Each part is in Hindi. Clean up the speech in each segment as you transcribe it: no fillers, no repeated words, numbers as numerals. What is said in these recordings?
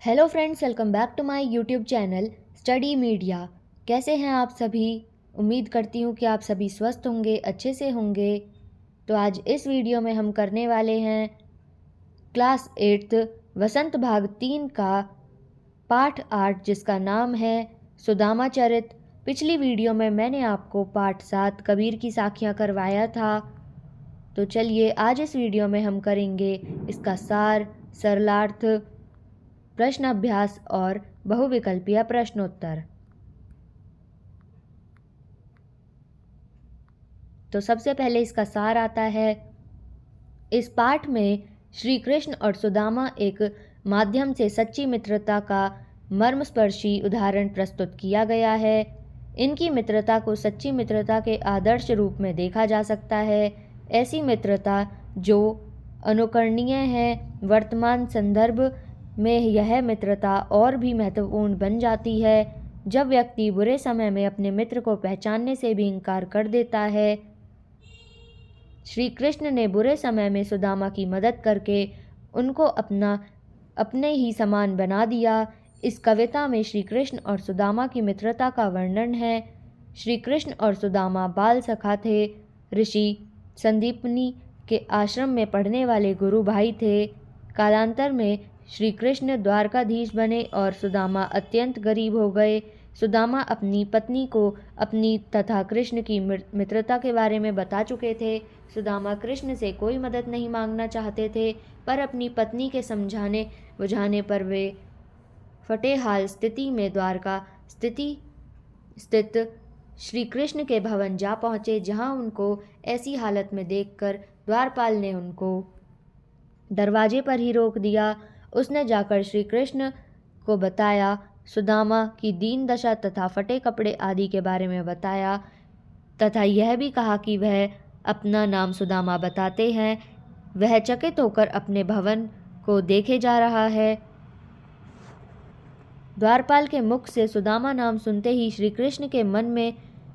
Hello friends, welcome back to my YouTube channel study media. कैसे हैं आप सभी? उम्मीद करती हूँ कि आप सभी स्वस्थ होंगे, अच्छे से होंगे। तो आज इस वीडियो में हम करने वाले हैं क्लास 8 वसंत भाग 3 का पाठ 8, जिसका नाम है सुदामा चरित। पिछली वीडियो में मैंने आपको पाठ 7 कबीर की साखियाँ करवाया था। तो चलिए आज इस वीडियो में हम करेंगे इसका सार, सरलार्थ, प्रश्न अभ्यास और बहुविकल्पीय प्रश्नोत्तर। तो सबसे पहले इसका सार आता है। इस पाठ में श्री कृष्ण और सुदामा एक माध्यम से सच्ची मित्रता का मर्मस्पर्शी उदाहरण प्रस्तुत किया गया है। इनकी मित्रता को सच्ची मित्रता के आदर्श रूप में देखा जा सकता है। ऐसी मित्रता जो अनुकरणीय है। वर्तमान संदर्भ में यह मित्रता और भी महत्वपूर्ण बन जाती है जब व्यक्ति बुरे समय में अपने मित्र को पहचानने से भी इनकार कर देता है। श्री कृष्ण ने बुरे समय में सुदामा की मदद करके उनको अपने ही समान बना दिया। इस कविता में श्री कृष्ण और सुदामा की मित्रता का वर्णन है। श्री कृष्ण और सुदामा बाल सखा थे। ऋषि संदीपनी के आश्रम में पढ़ने वाले गुरु भाई थे। कालांतर में श्री कृष्ण द्वारकाधीश बने और सुदामा अत्यंत गरीब हो गए। सुदामा अपनी पत्नी को अपनी तथा कृष्ण की मित्रता के बारे में बता चुके थे। सुदामा कृष्ण से कोई मदद नहीं मांगना चाहते थे, पर अपनी पत्नी के समझाने बुझाने पर वे फटेहाल स्थिति में द्वारका स्थित श्री कृष्ण के भवन जा पहुँचे, जहाँ उनको ऐसी हालत में देखकर द्वारपाल ने उनको दरवाजे पर ही रोक दिया। उसने जाकर श्री कृष्ण को बताया, सुदामा की दीन दशा तथा फटे कपड़े आदि के बारे में बताया तथा यह भी कहा कि वह अपना नाम सुदामा बताते हैं। वह चकित होकर अपने भवन को देखे जा रहा है। द्वारपाल के मुख से सुदामा नाम सुनते ही श्री कृष्ण के मन में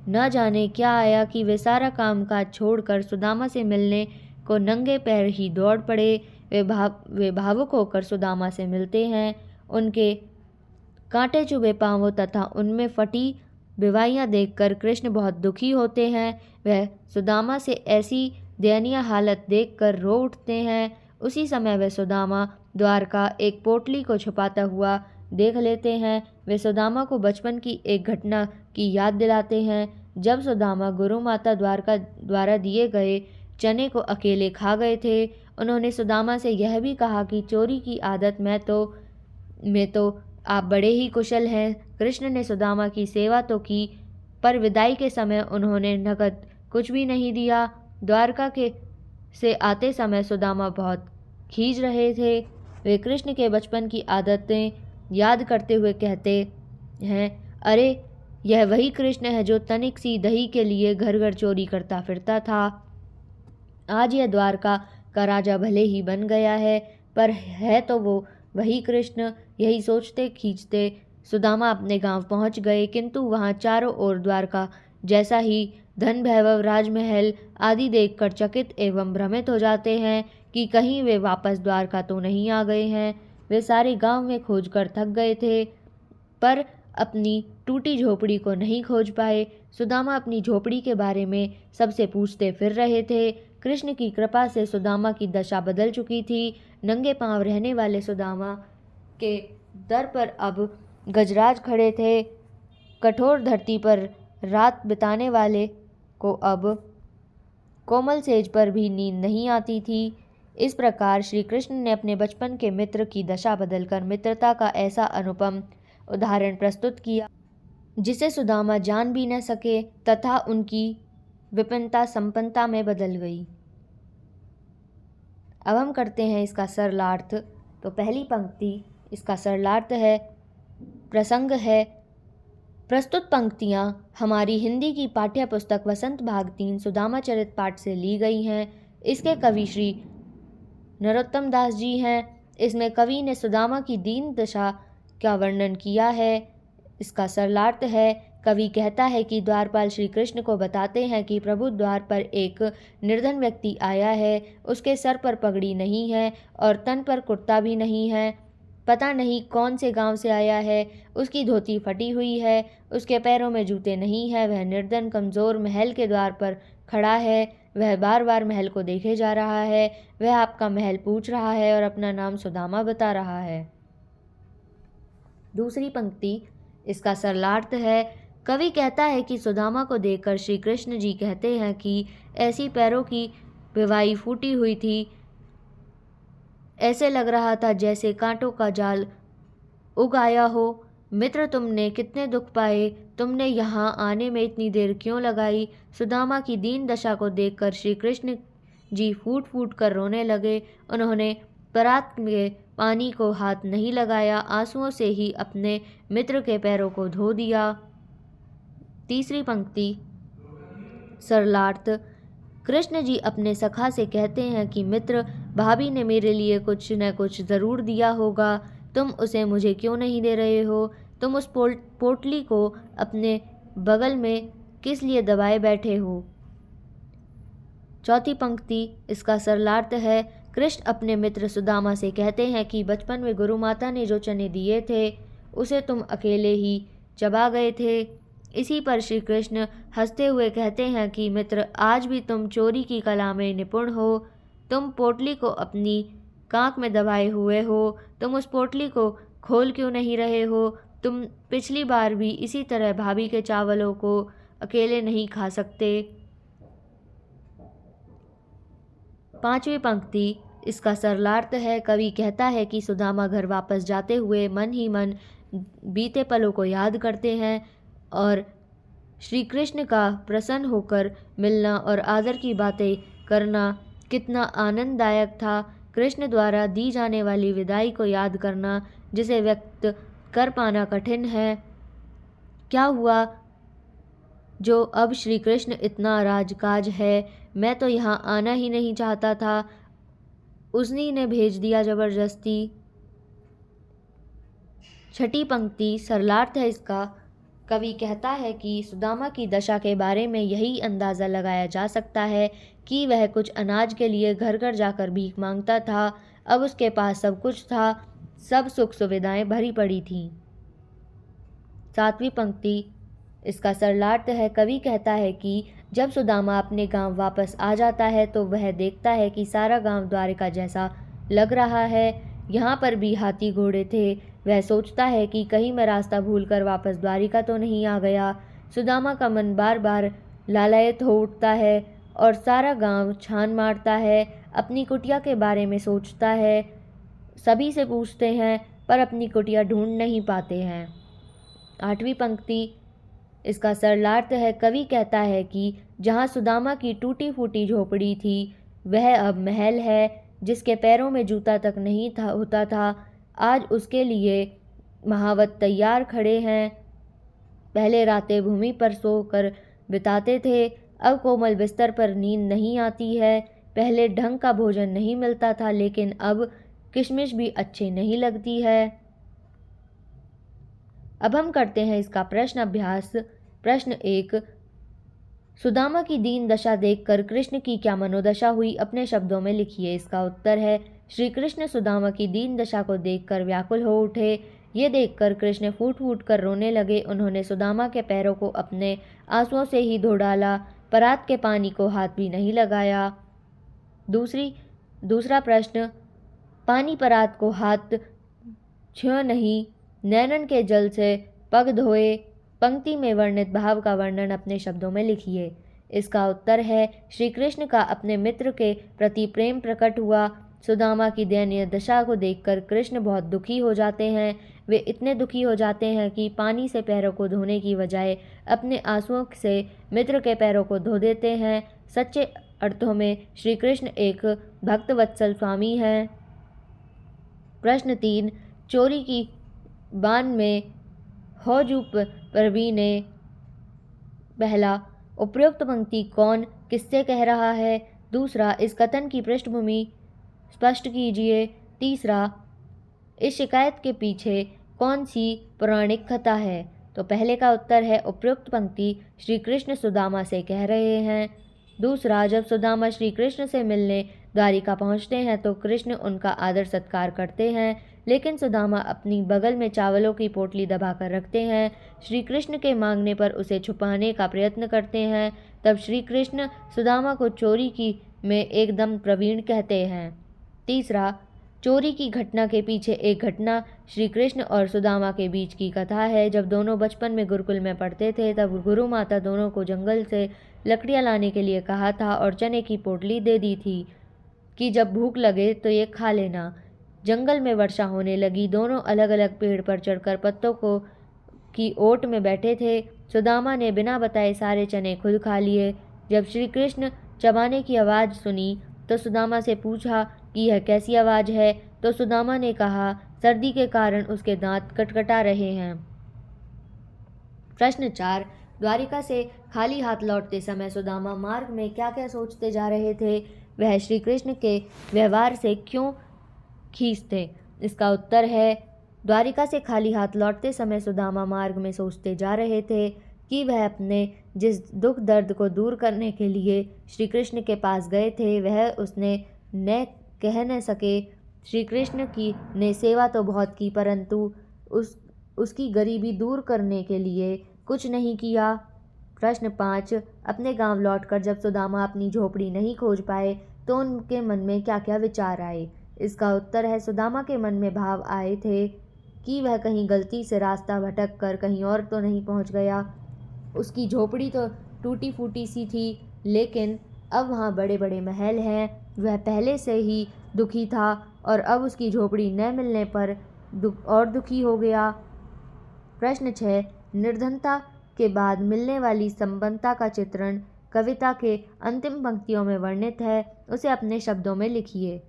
न जाने क्या आया कि वे सारा काम काज छोड़कर सुदामा से मिलने को नंगे पैर ही दौड़ पड़े। वे भावुक होकर सुदामा से मिलते हैं। उनके कांटे चुभे पांवों तथा उनमें फटी बिवाइयाँ देखकर कृष्ण बहुत दुखी होते हैं। वह सुदामा से ऐसी दयनीय हालत देखकर रो उठते हैं। उसी समय वह सुदामा द्वारका एक पोटली को छुपाता हुआ देख लेते हैं। वे सुदामा को बचपन की एक घटना की याद दिलाते हैं, जब सुदामा गुरु माता द्वारा दिए गए चने को अकेले खा गए थे। उन्होंने सुदामा से यह भी कहा कि चोरी की आदत में तो आप बड़े ही कुशल हैं। कृष्ण ने सुदामा की सेवा तो की, पर विदाई के समय उन्होंने नकद कुछ भी नहीं दिया। द्वारका से आते समय सुदामा बहुत खींच रहे थे। वे कृष्ण के बचपन की आदतें याद करते हुए कहते हैं, अरे यह वही कृष्ण है जो तनिक सी दही के लिए घर घर चोरी करता फिरता था। आज यह द्वारका का राजा भले ही बन गया है, पर है तो वो वही कृष्ण। यही सोचते खींचते सुदामा अपने गांव पहुंच गए, किंतु वहां चारों ओर द्वारका जैसा ही धन वैभव, राजमहल आदि देखकर चकित एवं भ्रमित हो जाते हैं कि कहीं वे वापस द्वारका तो नहीं आ गए हैं। वे सारे गांव में खोजकर थक गए थे, पर अपनी टूटी झोपड़ी को नहीं खोज पाए। सुदामा अपनी झोपड़ी के बारे में सबसे पूछते फिर रहे थे। कृष्ण की कृपा से सुदामा की दशा बदल चुकी थी। नंगे पांव रहने वाले सुदामा के दर पर अब गजराज खड़े थे। कठोर धरती पर रात बिताने वाले को अब कोमल सेज पर भी नींद नहीं आती थी। इस प्रकार श्री कृष्ण ने अपने बचपन के मित्र की दशा बदलकर मित्रता का ऐसा अनुपम उदाहरण प्रस्तुत किया जिसे सुदामा जान भी न सके तथा उनकी विपिनता संपन्नता में बदल गई। अब हम करते हैं इसका सरलार्थ। तो पहली पंक्ति इसका सरलार्थ है, प्रसंग है। प्रस्तुत पंक्तियाँ हमारी हिंदी की पाठ्य पुस्तक वसंत भाग 3 सुदामा चरित पाठ से ली गई हैं। इसके कवि श्री नरोत्तम दास जी हैं। इसमें कवि ने सुदामा की दीन दशा का वर्णन किया है। इसका सरलार्थ है, कवि कहता है कि द्वारपाल श्री कृष्ण को बताते हैं कि प्रभु द्वार पर एक निर्धन व्यक्ति आया है। उसके सर पर पगड़ी नहीं है और तन पर कुर्ता भी नहीं है, पता नहीं कौन से गांव से आया है। उसकी धोती फटी हुई है, उसके पैरों में जूते नहीं है। वह निर्धन कमज़ोर महल के द्वार पर खड़ा है। वह बार बार महल को देखे जा रहा है। वह आपका महल पूछ रहा है और अपना नाम सुदामा बता रहा है। दूसरी पंक्ति इसका सरलार्थ है। कवि कहता है कि सुदामा को देखकर श्री कृष्ण जी कहते हैं कि ऐसी पैरों की विवाई फूटी हुई थी, ऐसे लग रहा था जैसे कांटों का जाल उग आया हो। मित्र, तुमने कितने दुख पाए, तुमने यहाँ आने में इतनी देर क्यों लगाई। सुदामा की दीन दशा को देखकर श्री कृष्ण जी फूट फूट कर रोने लगे। उन्होंने परात में पानी को हाथ नहीं लगाया, आंसुओं से ही अपने मित्र के पैरों को धो दिया। तीसरी पंक्ति सरलार्थ। कृष्ण जी अपने सखा से कहते हैं कि मित्र, भाभी ने मेरे लिए कुछ न कुछ ज़रूर दिया होगा, तुम उसे मुझे क्यों नहीं दे रहे हो। तुम उस पोटली को अपने बगल में किस लिए दबाए बैठे हो। चौथी पंक्ति इसका सरलार्थ है। कृष्ण अपने मित्र सुदामा से कहते हैं कि बचपन में गुरु माता ने जो चने दिए थे उसे तुम अकेले ही चबा गए थे। इसी पर श्री कृष्ण हंसते हुए कहते हैं कि मित्र, आज भी तुम चोरी की कला में निपुण हो। तुम पोटली को अपनी कांख में दबाए हुए हो, तुम उस पोटली को खोल क्यों नहीं रहे हो। तुम पिछली बार भी इसी तरह भाभी के चावलों को अकेले नहीं खा सकते। पांचवी पंक्ति इसका सरलार्थ है। कवि कहता है कि सुदामा घर वापस जाते हुए मन ही मन बीते पलों को याद करते हैं और श्री कृष्ण का प्रसन्न होकर मिलना और आदर की बातें करना कितना आनंददायक था। कृष्ण द्वारा दी जाने वाली विदाई को याद करना, जिसे व्यक्त कर पाना कठिन है। क्या हुआ जो अब श्री कृष्ण इतना राजकाज है, मैं तो यहाँ आना ही नहीं चाहता था, उन्हीं ने भेज दिया जबरदस्ती। छठी पंक्ति सरलार्थ है इसका। कवि कहता है कि सुदामा की दशा के बारे में यही अंदाज़ा लगाया जा सकता है कि वह कुछ अनाज के लिए घर घर जाकर भीख मांगता था। अब उसके पास सब कुछ था, सब सुख सुविधाएं भरी पड़ी थीं। सातवीं पंक्ति इसका सरलार्थ है। कवि कहता है कि जब सुदामा अपने गांव वापस आ जाता है तो वह देखता है कि सारा गांव द्वारिका जैसा लग रहा है। यहाँ पर भी हाथी घोड़े थे। वह सोचता है कि कहीं मैं रास्ता भूलकर वापस द्वारिका तो नहीं आ गया। सुदामा का मन बार बार लालायित हो उठता है और सारा गांव छान मारता है। अपनी कुटिया के बारे में सोचता है। सभी से पूछते हैं पर अपनी कुटिया ढूंढ नहीं पाते हैं। आठवीं पंक्ति इसका सरलार्थ है। कवि कहता है कि जहाँ सुदामा की टूटी फूटी झोपड़ी थी वह अब महल है, जिसके पैरों में जूता तक नहीं होता था। आज उसके लिए महावत तैयार खड़े हैं। पहले रातें भूमि पर सोकर बिताते थे, अब कोमल बिस्तर पर नींद नहीं आती है। पहले ढंग का भोजन नहीं मिलता था, लेकिन अब किशमिश भी अच्छी नहीं लगती है। अब हम करते हैं इसका प्रश्न अभ्यास। प्रश्न 1, सुदामा की दीन दशा देखकर कृष्ण की क्या मनोदशा हुई, अपने शब्दों में लिखिए। इसका उत्तर है, श्री कृष्ण सुदामा की दीन दशा को देखकर व्याकुल हो उठे। ये देखकर कृष्ण फूट फूट कर रोने लगे। उन्होंने सुदामा के पैरों को अपने आंसुओं से ही धो डाला, परात के पानी को हाथ भी नहीं लगाया। दूसरा प्रश्न, पानी परात को हाथ छुए नहीं, नैनन के जल से पग धोए। पंक्ति में वर्णित भाव का वर्णन अपने शब्दों में लिखिए। इसका उत्तर है, श्री कृष्ण का अपने मित्र के प्रति प्रेम प्रकट हुआ। सुदामा की दयनीय दशा को देखकर कृष्ण बहुत दुखी हो जाते हैं। वे इतने दुखी हो जाते हैं कि पानी से पैरों को धोने की बजाय अपने आंसुओं से मित्र के पैरों को धो देते हैं। सच्चे अर्थों में श्री कृष्ण एक भक्तवत्सल स्वामी हैं। प्रश्न 3, चोरी की बान में हौजू परवीने। पहला, उपरोक्त पंक्ति कौन किससे कह रहा है। दूसरा, इस कथन की पृष्ठभूमि स्पष्ट कीजिए। तीसरा, इस शिकायत के पीछे कौन सी पौराणिक कथा है। तो पहले का उत्तर है, उपरोक्त पंक्ति श्री कृष्ण सुदामा से कह रहे हैं। दूसरा, जब सुदामा श्री कृष्ण से मिलने द्वारिका पहुँचते हैं तो कृष्ण उनका आदर सत्कार करते हैं। लेकिन सुदामा अपनी बगल में चावलों की पोटली दबाकर रखते हैं। श्री कृष्ण के मांगने पर उसे छुपाने का प्रयत्न करते हैं। तब श्री कृष्ण सुदामा को चोरी की में एकदम प्रवीण कहते हैं। तीसरा, चोरी की घटना के पीछे एक घटना श्री कृष्ण और सुदामा के बीच की कथा है। जब दोनों बचपन में गुरुकुल में पढ़ते थे तब गुरु माता दोनों को जंगल से लकड़ियाँ लाने के लिए कहा था और चने की पोटली दे दी थी कि जब भूख लगे तो ये खा लेना। जंगल में वर्षा होने लगी। दोनों अलग अलग पेड़ पर चढ़कर पत्तों को की ओट में बैठे थे। सुदामा ने बिना बताए सारे चने खुद खा लिए। जब श्री कृष्ण चबाने की आवाज़ सुनी तो सुदामा से पूछा कि यह कैसी आवाज़ है, तो सुदामा ने कहा सर्दी के कारण उसके दांत कटकटा रहे हैं। प्रश्न 4, द्वारिका से खाली हाथ लौटते समय सुदामा मार्ग में क्या क्या सोचते जा रहे थे? वह श्री कृष्ण के व्यवहार से क्यों खींचते? इसका उत्तर है, द्वारिका से खाली हाथ लौटते समय सुदामा मार्ग में सोचते जा रहे थे कि वह अपने जिस दुख दर्द को दूर करने के लिए श्री कृष्ण के पास गए थे वह उसने न कह न सके। श्री कृष्ण की ने सेवा तो बहुत की परंतु उसकी गरीबी दूर करने के लिए कुछ नहीं किया। प्रश्न 5, अपने गांव लौटकर जब सुदामा अपनी झोपड़ी नहीं खोज पाए तो उनके मन में क्या क्या विचार आए? इसका उत्तर है, सुदामा के मन में भाव आए थे कि वह कहीं गलती से रास्ता भटक कर कहीं और तो नहीं पहुंच गया। उसकी झोपड़ी तो टूटी फूटी सी थी लेकिन अब वहाँ बड़े बड़े महल हैं। वह पहले से ही दुखी था और अब उसकी झोपड़ी न मिलने पर दुखी हो गया। प्रश्न 6, निर्धनता के बाद मिलने वाली संपन्नता का चित्रण कविता के अंतिम पंक्तियों में वर्णित है, उसे अपने शब्दों में लिखिए।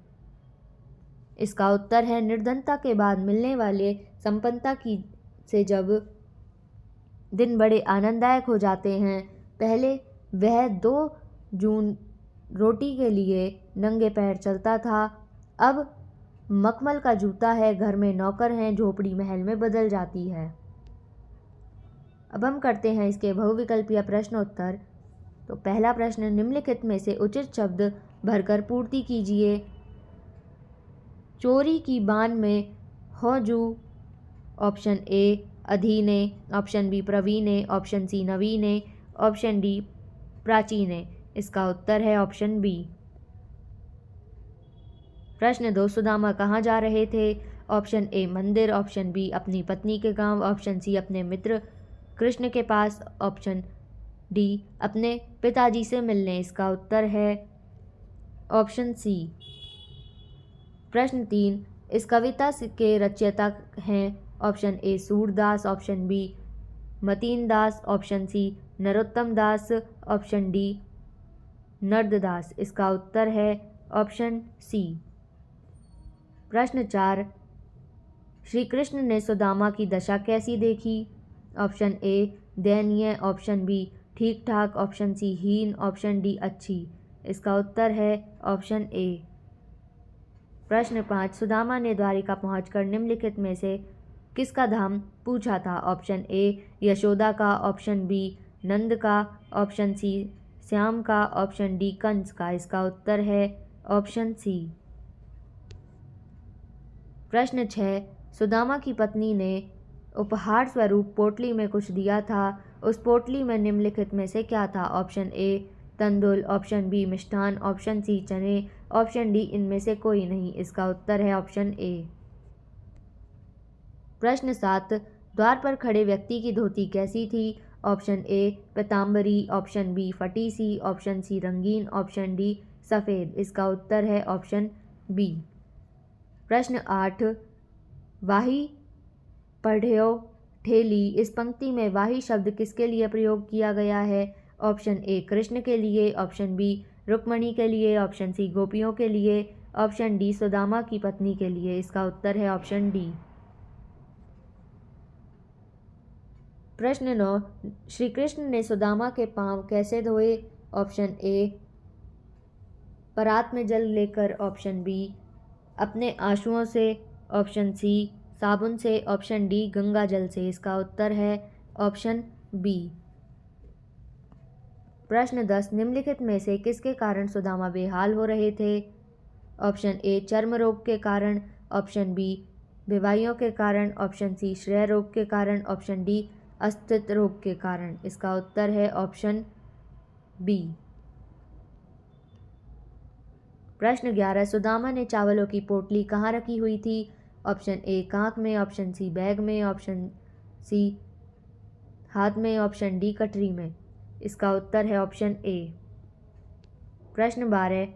इसका उत्तर है, निर्धनता के बाद मिलने वाले संपन्नता की से जब दिन बड़े आनंददायक हो जाते हैं। पहले वह 2 जून रोटी के लिए नंगे पैर चलता था, अब मखमल का जूता है, घर में नौकर हैं, झोपड़ी महल में बदल जाती है। अब हम करते हैं इसके बहुविकल्पीय प्रश्न उत्तर। तो पहला प्रश्न, निम्नलिखित में से उचित शब्द भरकर पूर्ति कीजिए। चोरी की बान में हौजू, ऑप्शन ए अधीने, ऑप्शन बी प्रवीणे, ऑप्शन सी नवीने, ऑप्शन डी प्राचीने। इसका उत्तर है ऑप्शन बी। प्रश्न 2, सुदामा कहाँ जा रहे थे? ऑप्शन ए मंदिर, ऑप्शन बी अपनी पत्नी के गांव, ऑप्शन सी अपने मित्र कृष्ण के पास, ऑप्शन डी अपने पिताजी से मिलने। इसका उत्तर है ऑप्शन सी। प्रश्न 3, इस कविता के रचयिता हैं option A Surdas, option B Matin Das, option C Narottam Das, option D Narmadas. इसका उत्तर है ऑप्शन सी। प्रश्न 4, श्री कृष्ण ने सुदामा की दशा कैसी देखी? ऑप्शन ए दयनीय, ऑप्शन बी ठीक ठाक, ऑप्शन सी हीन, ऑप्शन डी अच्छी। इसका उत्तर है ऑप्शन ए। प्रश्न 5, सुदामा ने द्वारिका पहुंचकर निम्नलिखित में से किसका धाम पूछा था? ऑप्शन ए यशोदा का, ऑप्शन बी नंद का, ऑप्शन सी श्याम का, ऑप्शन डी कंस का। इसका उत्तर है ऑप्शन सी। प्रश्न 6, सुदामा की पत्नी ने उपहार स्वरूप पोटली में कुछ दिया था, उस पोटली में निम्नलिखित में से क्या था? Option A तंदुल, option B Mishthan, option C चने, ऑप्शन डी इनमें से कोई नहीं। इसका उत्तर है ऑप्शन ए। प्रश्न 7, द्वार पर खड़े व्यक्ति की धोती कैसी थी? ऑप्शन ए पीताम्बरी, ऑप्शन बी फटी सी, ऑप्शन सी रंगीन, ऑप्शन डी सफ़ेद। इसका उत्तर है ऑप्शन बी। प्रश्न 8, वाही पढ़्यो ठेली, इस पंक्ति में वाही शब्द किसके लिए प्रयोग किया गया है? ऑप्शन ए कृष्ण के लिए, ऑप्शन बी रुक्मणी के लिए, ऑप्शन सी गोपियों के लिए, ऑप्शन डी सुदामा की पत्नी के लिए। इसका उत्तर है ऑप्शन डी। प्रश्न 9, श्री कृष्ण ने सुदामा के पांव कैसे धोए? ऑप्शन ए परात में जल लेकर, ऑप्शन बी अपने आंसुओं से, ऑप्शन सी साबुन से, ऑप्शन डी गंगा जल से। इसका उत्तर है ऑप्शन बी। प्रश्न 10, निम्नलिखित में से किसके कारण सुदामा बेहाल हो रहे थे? ऑप्शन ए चर्म रोग के कारण, ऑप्शन बी बीमारियों के कारण, ऑप्शन सी श्रेय रोग के कारण, ऑप्शन डी अस्तित्व रोग के कारण। इसका उत्तर है ऑप्शन बी। प्रश्न 11, सुदामा ने चावलों की पोटली कहाँ रखी हुई थी? ऑप्शन ए कांख में, ऑप्शन सी बैग में, ऑप्शन सी हाथ में, ऑप्शन डी कटरी में। इसका उत्तर है ऑप्शन ए। प्रश्न 12,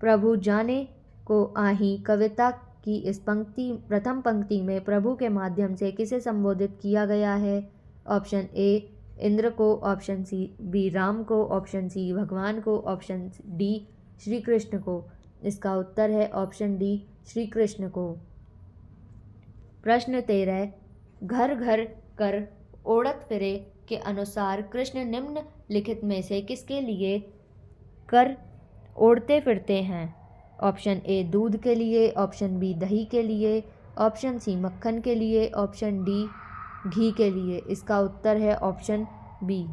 प्रभु जाने को आही कविता की इस प्रथम पंक्ति में प्रभु के माध्यम से किसे संबोधित किया गया है? ऑप्शन ए इंद्र को, ऑप्शन सी बी राम को, ऑप्शन सी भगवान को, ऑप्शन डी श्री कृष्ण को। इसका उत्तर है ऑप्शन डी श्री कृष्ण को। प्रश्न 13, घर घर कर ओढ़त फिरे के अनुसार कृष्ण निम्नलिखित में से किसके लिए कर ओढ़ते फिरते हैं? ऑप्शन ए दूध के लिए, ऑप्शन बी दही के लिए, ऑप्शन सी मक्खन के लिए, ऑप्शन डी घी के लिए। इसका उत्तर है ऑप्शन बी।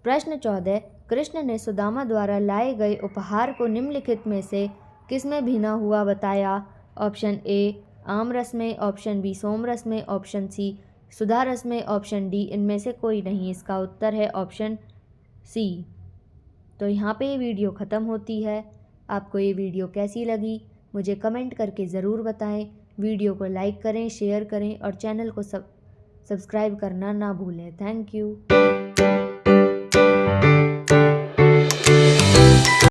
प्रश्न 14, कृष्ण ने सुदामा द्वारा लाए गए उपहार को निम्नलिखित में से किसमें भीना हुआ बताया? ऑप्शन ए आम रस में, ऑप्शन बी सोम रस में, ऑप्शन सी सुधा रस में, ऑप्शन डी इनमें से कोई नहीं। इसका उत्तर है ऑप्शन सी। तो यहाँ पे ये वीडियो ख़त्म होती है। आपको ये वीडियो कैसी लगी मुझे कमेंट करके ज़रूर बताएं। वीडियो को लाइक करें, शेयर करें और चैनल को सब्सक्राइब करना ना भूलें। Thank you.